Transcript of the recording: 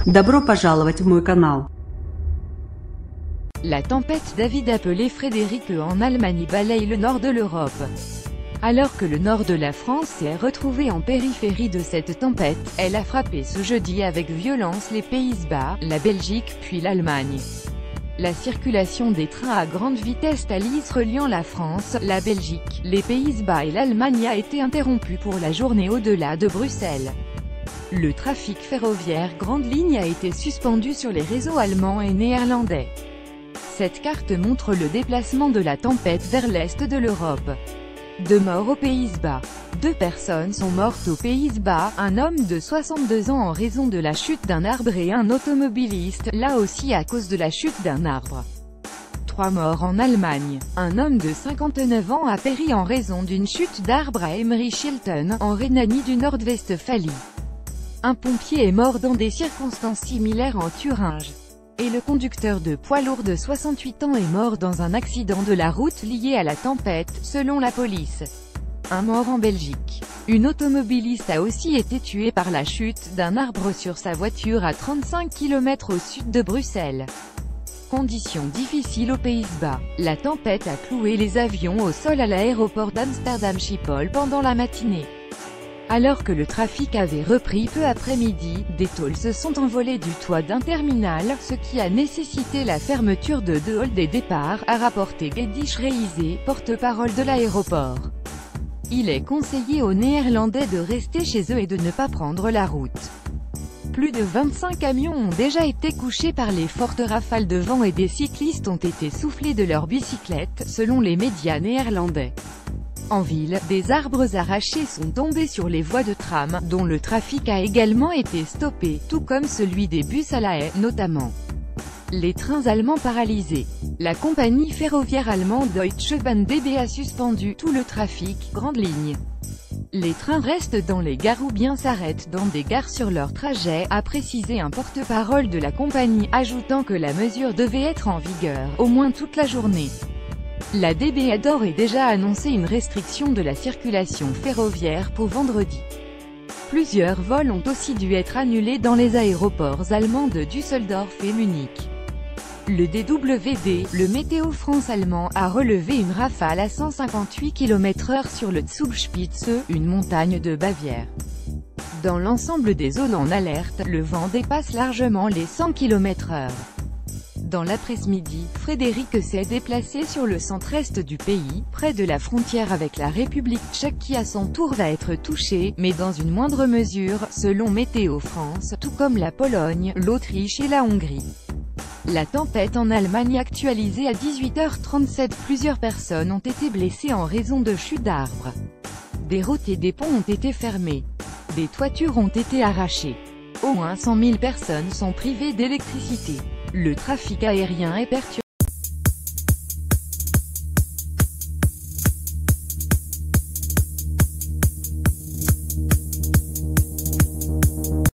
Добро пожаловать в мой канал. La tempête David appelée Frédéric en Allemagne balaye le nord de l'Europe. Alors que le nord de la France s'est retrouvé en périphérie de cette tempête, elle a frappé ce jeudi avec violence les Pays-Bas, la Belgique puis l'Allemagne. La circulation des trains à grande vitesse Thalys reliant la France, la Belgique, les Pays-Bas et l'Allemagne a été interrompue pour la journée au-delà de Bruxelles. Le trafic ferroviaire grande ligne a été suspendu sur les réseaux allemands et néerlandais. Cette carte montre le déplacement de la tempête vers l'est de l'Europe. 2 morts aux Pays-Bas. 2 personnes sont mortes aux Pays-Bas, un homme de 62 ans en raison de la chute d'un arbre et un automobiliste, là aussi à cause de la chute d'un arbre. 3 morts en Allemagne. Un homme de 59 ans a péri en raison d'une chute d'arbre à Emery-Schilten, en Rhénanie du Nord-Westphalie. Un pompier est mort dans des circonstances similaires en Thuringe. Et le conducteur de poids lourd de 68 ans est mort dans un accident de la route lié à la tempête, selon la police. Un mort en Belgique. Une automobiliste a aussi été tuée par la chute d'un arbre sur sa voiture à 35 km au sud de Bruxelles. Conditions difficiles aux Pays-Bas. La tempête a cloué les avions au sol à l'aéroport d'Amsterdam Schiphol pendant la matinée. Alors que le trafic avait repris peu après-midi, des tôles se sont envolées du toit d'un terminal, ce qui a nécessité la fermeture de 2 halls des départs, a rapporté Gedi Schreise, porte-parole de l'aéroport. Il est conseillé aux Néerlandais de rester chez eux et de ne pas prendre la route. Plus de 25 camions ont déjà été couchés par les fortes rafales de vent et des cyclistes ont été soufflés de leurs bicyclettes, selon les médias néerlandais. En ville, des arbres arrachés sont tombés sur les voies de tram, dont le trafic a également été stoppé, tout comme celui des bus à La Haye, notamment. Les trains allemands paralysés. La compagnie ferroviaire allemande Deutsche Bahn DB a suspendu tout le trafic, grande ligne. Les trains restent dans les gares ou bien s'arrêtent dans des gares sur leur trajet, a précisé un porte-parole de la compagnie, ajoutant que la mesure devait être en vigueur, au moins toute la journée. La DB a d'ores et déjà annoncé une restriction de la circulation ferroviaire pour vendredi. Plusieurs vols ont aussi dû être annulés dans les aéroports allemands de Düsseldorf et Munich. Le DWD, le Météo France allemand, a relevé une rafale à 158 km/h sur le Zugspitze, une montagne de Bavière. Dans l'ensemble des zones en alerte, le vent dépasse largement les 100 km/h. Dans l'après-midi, Frédéric s'est déplacé sur le centre-est du pays, près de la frontière avec la République tchèque qui à son tour va être touchée, mais dans une moindre mesure, selon Météo France, tout comme la Pologne, l'Autriche et la Hongrie. La tempête en Allemagne actualisée à 18h37. Plusieurs personnes ont été blessées en raison de chutes d'arbres. Des routes et des ponts ont été fermés. Des toitures ont été arrachées. Au moins 100 000 personnes sont privées d'électricité. Le trafic aérien est perturbé.